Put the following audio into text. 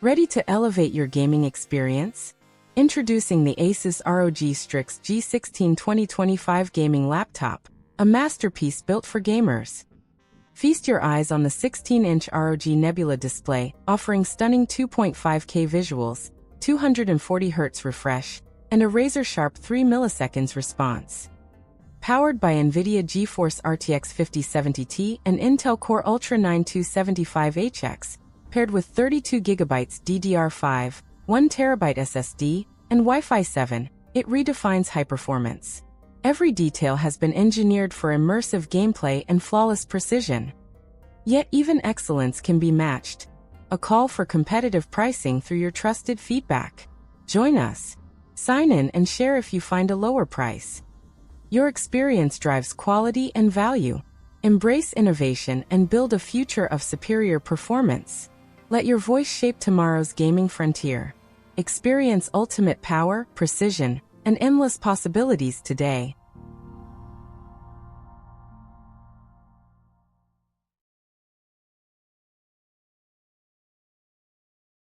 Ready to elevate your gaming experience? Introducing the ASUS ROG Strix G16 2025 gaming laptop, a masterpiece built for gamers. Feast your eyes on the 16-inch ROG Nebula Display, offering stunning 2.5K visuals, 240Hz refresh, and a razor-sharp 3 milliseconds response. Powered by NVIDIA GeForce RTX 5070 Ti and Intel Core Ultra 9275HX, paired with 32GB DDR5, 1TB SSD, and Wi-Fi 7, it redefines high performance. Every detail has been engineered for immersive gameplay and flawless precision. Yet even excellence can be matched. A call for competitive pricing through your trusted feedback. Join us. Sign in and share if you find a lower price. Your experience drives quality and value. Embrace innovation and build a future of superior performance. Let your voice shape tomorrow's gaming frontier. Experience ultimate power, precision, and endless possibilities today.